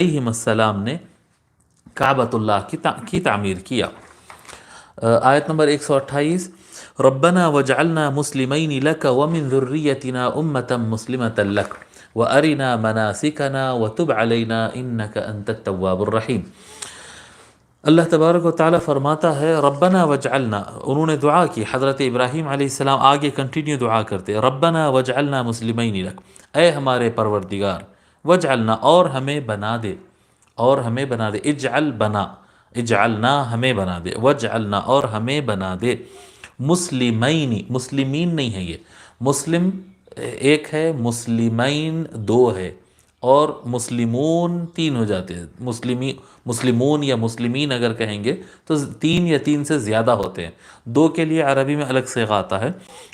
علیہم السلام نے کعبۃ اللہ کی تعمیر کیا۔ آیت نمبر 128، ربنا وجعلنا مسلمین لک ومن ذریتنا امتا مسلمتا لک وارنا مناسکنا وتب علینا انک انت التواب الرحیم۔ اللہ تبارک و تعالیٰ فرماتا ہے ربنا وجعلنا، انہوں نے دعا کی، حضرت ابراہیم علیہ السلام آگے کنٹینیو دعا کرتے، ربنا وجعلنا مسلمین لک، اے ہمارے پروردگار، وجعلنا اور ہمیں بنا دے، اور ہمیں بنا دے، اجعل بنا، اجعلنا ہمیں بنا دے، وجعلنا اور ہمیں بنا دے، مسلمین، مسلمین نہیں ہے یہ، مسلم ایک ہے، مسلمین دو ہے، اور مسلمون تین ہو جاتے ہیں، مسلمون یا مسلمین اگر کہیں گے تو تین یا تین سے زیادہ ہوتے ہیں، دو کے لیے عربی میں الگ صیغہ آتا ہے،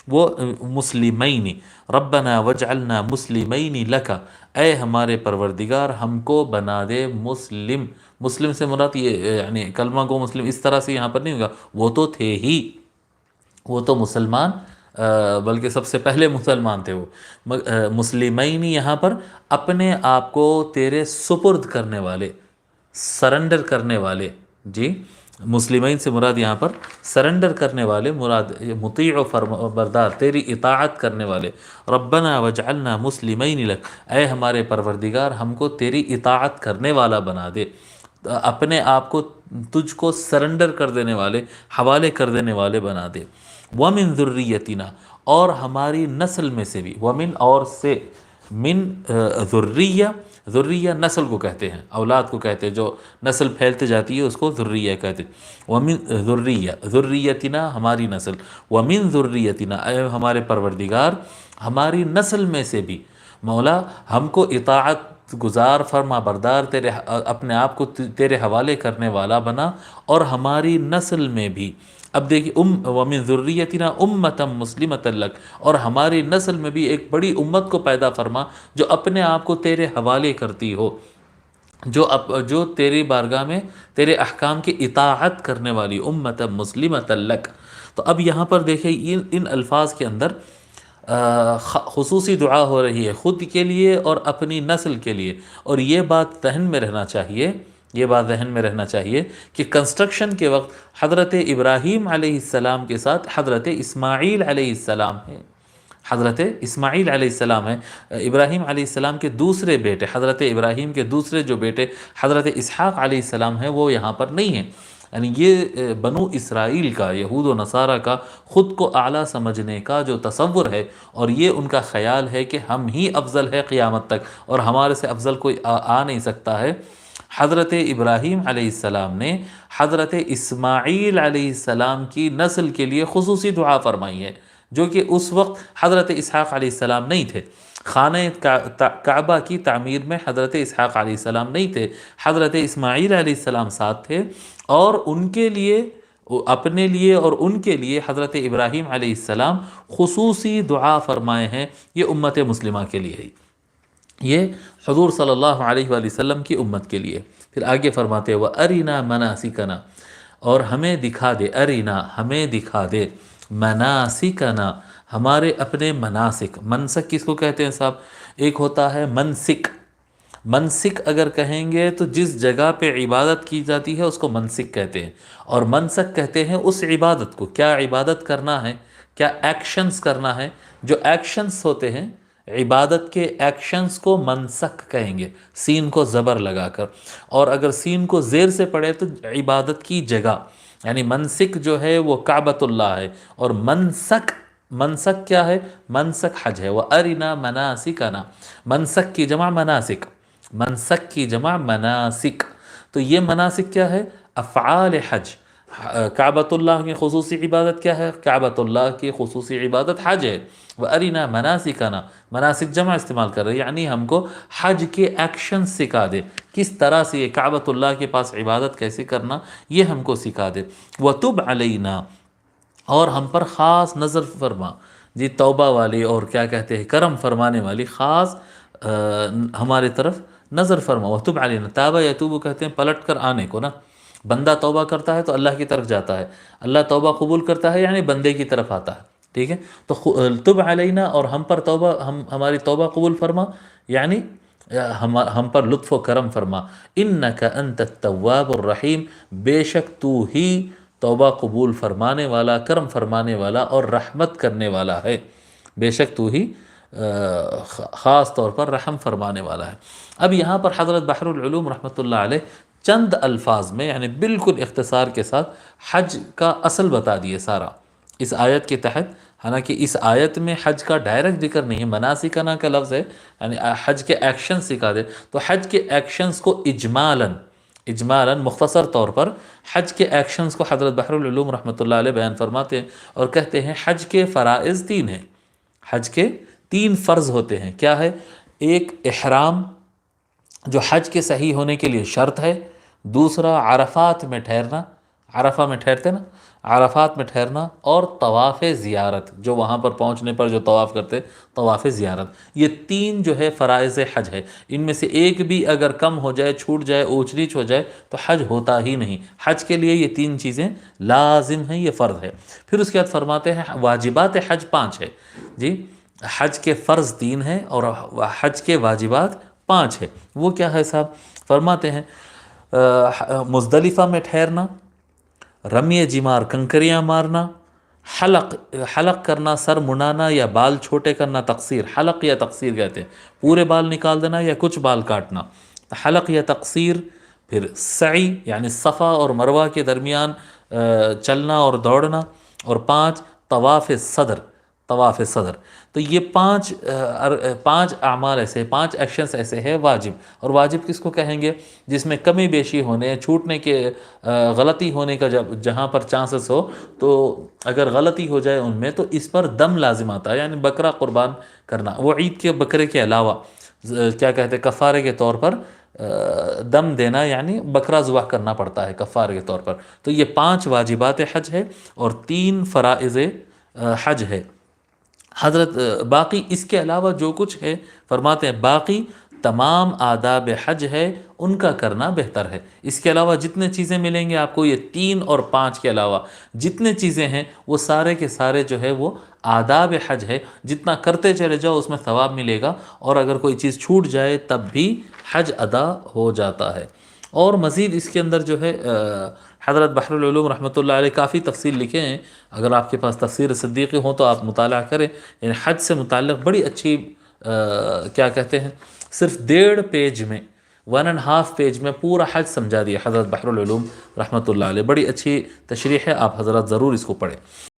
وہ مسلمین، ربنا وجعلنا مسلمین لکا، اے ہمارے پروردگار ہم کو بنا دے مسلم، مسلم سے مراد یہ یعنی کلمہ گو مسلم اس طرح سے یہاں پر نہیں ہوگا، وہ تو تھے ہی، وہ تو مسلمان بلکہ سب سے پہلے مسلمان تھے وہ، مسلمین یہاں پر اپنے آپ کو تیرے سپرد کرنے والے، سرنڈر کرنے والے، جی مسلمین سے مراد یہاں پر سرنڈر کرنے والے مراد، مطیع و بردار، تیری اطاعت کرنے والے، ربنا وجعلنا مسلمین لک، اے ہمارے پروردگار ہم کو تیری اطاعت کرنے والا بنا دے، اپنے آپ کو تجھ کو سرنڈر کر دینے والے، حوالے کر دینے والے بنا دے، وَمِن ذُرِّيَّتِنَا اور ہماری نسل میں سے بھی، وَمِن اور سے، من ذریہ، ذریہ نسل کو کہتے ہیں، اولاد کو کہتے ہیں، جو نسل پھیلتے جاتی ہے اس کو ذریہ کہتے ہیں، وَمِن ذریہ، ذریتنا ہماری نسل، وَمِن ذُرِّيَّتِنَا اے ہمارے پروردگار ہماری نسل میں سے بھی، مولا ہم کو اطاعت گزار، فرما بردار، تیرے اپنے آپ کو تیرے حوالے کرنے والا بنا، اور ہماری نسل میں بھی، اب دیکھیے وَمِن ذُرِّيَّتِنَا أُمَّةً مُسْلِمَةً لَكَ، اور ہماری نسل میں بھی ایک بڑی امت کو پیدا فرما جو اپنے آپ کو تیرے حوالے کرتی ہو، جو تیری بارگاہ میں تیرے احکام کی اطاعت کرنے والی، امۃ مسلمۃ لک۔ تو اب یہاں پر دیکھیں ان الفاظ کے اندر خصوصی دعا ہو رہی ہے خود کے لیے اور اپنی نسل کے لیے، اور یہ بات ذہن میں رہنا چاہیے، یہ بات ذہن میں رہنا چاہیے کہ کنسٹرکشن کے وقت حضرت ابراہیم علیہ السلام کے ساتھ حضرت اسماعیل علیہ السلام ہے، حضرت اسماعیل علیہ السلام ہے، ابراہیم علیہ السلام کے دوسرے بیٹے، حضرت ابراہیم کے دوسرے جو بیٹے حضرت اسحاق علیہ السلام ہیں وہ یہاں پر نہیں ہیں، یعنی یہ بنو اسرائیل کا، یہود و نصارہ کا خود کو اعلیٰ سمجھنے کا جو تصور ہے، اور یہ ان کا خیال ہے کہ ہم ہی افضل ہے قیامت تک اور ہمارے سے افضل کوئی آ نہیں سکتا ہے، حضرت ابراہیم علیہ السلام نے حضرت اسماعیل علیہ السلام کی نسل کے لیے خصوصی دعا فرمائی ہے، جو کہ اس وقت حضرت اسحاق علیہ السلام نہیں تھے، خانہ کعبہ کی تعمیر میں حضرت اسحاق علیہ السلام نہیں تھے، حضرت اسماعیل علیہ السلام ساتھ تھے، اور ان کے لیے، اپنے لیے اور ان کے لیے حضرت ابراہیم علیہ السلام خصوصی دعا فرمائے ہیں، یہ امت مسلمہ کے لیے ہی، یہ حضور صلی اللہ علیہ وآلہ وسلم کی امت کے لیے۔ پھر آگے فرماتے ہیں وَأَرِنَا مَنَاسِكَنَا، اور ہمیں دکھا دے، ارینا ہمیں دکھا دے، مناسکنا ہمارے اپنے مناسک، منسک کس کو کہتے ہیں صاحب؟ ایک ہوتا ہے منسک، منسک اگر کہیں گے تو جس جگہ پہ عبادت کی جاتی ہے اس کو منسک کہتے ہیں، اور منسک کہتے ہیں اس عبادت کو، کیا عبادت کرنا ہے، کیا ایکشنز کرنا ہے، جو ایکشنز ہوتے ہیں عبادت کے ایکشنز کو منسک کہیں گے، سین کو زبر لگا کر، اور اگر سین کو زیر سے پڑھے تو عبادت کی جگہ، یعنی منسک جو ہے وہ کعبۃ اللہ ہے، اور منسک، منسک کیا ہے؟ منسک حج ہے، وَأَرِنَا مَنَاسِكَنَا، منسک کی جمع مناسک، منسک کی جمع مناسک، تو یہ مناسک کیا ہے؟ افعال حج، کعبۃ اللہ کی خصوصی عبادت کیا ہے؟ کعبۃ اللہ کی خصوصی عبادت حج ہے، وَأَرِنَا مَنَاسِكَنَا، مناسک جمع استعمال کر رہے ہیں، یعنی ہم کو حج کے ایکشن سکھا دے، کس طرح سے یہ کعبۃ اللہ کے پاس عبادت کیسے کرنا یہ ہم کو سکھا دے، وَتُبْ عَلَيْنَا اور ہم پر خاص نظر فرما، جی توبہ والی اور کیا کہتے ہیں کرم فرمانے والی خاص ہمارے طرف نظر فرما، وَتُبْ عَلَيْنَا، تابہ یتوب کہتے ہیں پلٹ کر آنے کو نا، بندہ توبہ کرتا ہے تو اللہ کی طرف جاتا ہے، اللہ توبہ قبول کرتا ہے یعنی بندے کی طرف آتا ہے، ٹھیک ہے، تو تب علینا اور ہم پر توبہ، ہماری توبہ قبول فرما، یعنی ہم پر لطف و کرم فرما، انک انت التواب الرحیم، بے شک تو ہی توبہ قبول فرمانے والا، کرم فرمانے والا اور رحمت کرنے والا ہے، بے شک تو ہی خاص طور پر رحم فرمانے والا ہے۔ اب یہاں پر حضرت بحر العلوم رحمۃ اللہ علیہ چند الفاظ میں یعنی بالکل اختصار کے ساتھ حج کا اصل بتا دیے سارا اس آیت کے تحت۔ حالانکہ اس آیت میں حج کا ڈائریکٹ ذکر نہیں ہے، مناسکنا کا لفظ ہے، یعنی حج کے ایکشن سکھا دے، تو حج کے ایکشنز کو اجمالاً مختصر طور پر حج کے ایکشنز کو حضرت بحر العلوم رحمۃ اللہ علیہ بیان فرماتے ہیں اور کہتے ہیں حج کے فرائض 3 ہیں، حج کے 3 فرض ہوتے ہیں۔ کیا ہے؟ ایک احرام جو حج کے صحیح ہونے کے لیے شرط ہے، دوسرا عرفات میں ٹھہرنا، عرفہ میں ٹھہرتے نا، عرفات میں ٹھہرنا، اور طواف زیارت، جو وہاں پر پہنچنے پر جو طواف کرتے، طواف زیارت۔ یہ 3 جو ہے فرائض حج ہے، ان میں سے ایک بھی اگر کم ہو جائے، چھوٹ جائے، اونچ نیچ ہو جائے تو حج ہوتا ہی نہیں۔ حج کے لیے یہ 3 چیزیں لازم ہیں، یہ فرض ہے۔ پھر اس کے بعد فرماتے ہیں واجبات حج 5 ہے جی، حج کے فرض 3 ہیں اور حج کے واجبات 5 ہے۔ وہ کیا ہے صاحب؟ فرماتے ہیں مزدلفہ میں ٹھہرنا، رمی جمار کنکریاں مارنا، حلق کرنا، سر منانا یا بال چھوٹے کرنا، تقصیر، حلق یا تقصیر کہتے ہیں، پورے بال نکال دینا یا کچھ بال کاٹنا، حلق یا تقصیر۔ پھر سعی یعنی صفا اور مروہ کے درمیان چلنا اور دوڑنا، اور 5 طواف صدر، طواف صدر۔ تو یہ 5 اعمال ایسے، 5 ایکشنز ایسے ہیں واجب۔ اور واجب کس کو کہیں گے؟ جس میں کمی بیشی ہونے، چھوٹنے کے، غلطی ہونے کا جہاں پر چانسز ہو، تو اگر غلطی ہو جائے ان میں تو اس پر دم لازم آتا ہے، یعنی بکرا قربان کرنا۔ وہ عید کے بکرے کے علاوہ کیا کہتے ہیں، کفارے کے طور پر دم دینا، یعنی بکرا ذبح کرنا پڑتا ہے کفارے کے طور پر۔ تو یہ 5 واجبات حج ہے اور 3 فرائض حج ہے حضرت۔ باقی اس کے علاوہ جو کچھ ہے، فرماتے ہیں باقی تمام آداب حج ہے ان کا کرنا بہتر ہے۔ اس کے علاوہ جتنے چیزیں ملیں گے آپ کو، یہ 3 اور 5 کے علاوہ جتنے چیزیں ہیں وہ سارے کے سارے جو ہے وہ آداب حج ہے، جتنا کرتے چلے جاؤ اس میں ثواب ملے گا، اور اگر کوئی چیز چھوٹ جائے تب بھی حج ادا ہو جاتا ہے۔ اور مزید اس کے اندر جو ہے حضرت بحر العلوم رحمۃ اللہ علیہ کافی تفصیل لکھے ہیں، اگر آپ کے پاس تفسیر صدیقی ہو تو آپ مطالعہ کریں۔ یعنی حج سے متعلق بڑی اچھی کیا کہتے ہیں، صرف 1.5 پیج میں، 1.5 پیج میں پورا حج سمجھا دیا حضرت بحر العلوم رحمۃ اللہ علیہ۔ بڑی اچھی تشریح ہے، آپ حضرات ضرور اس کو پڑھیں۔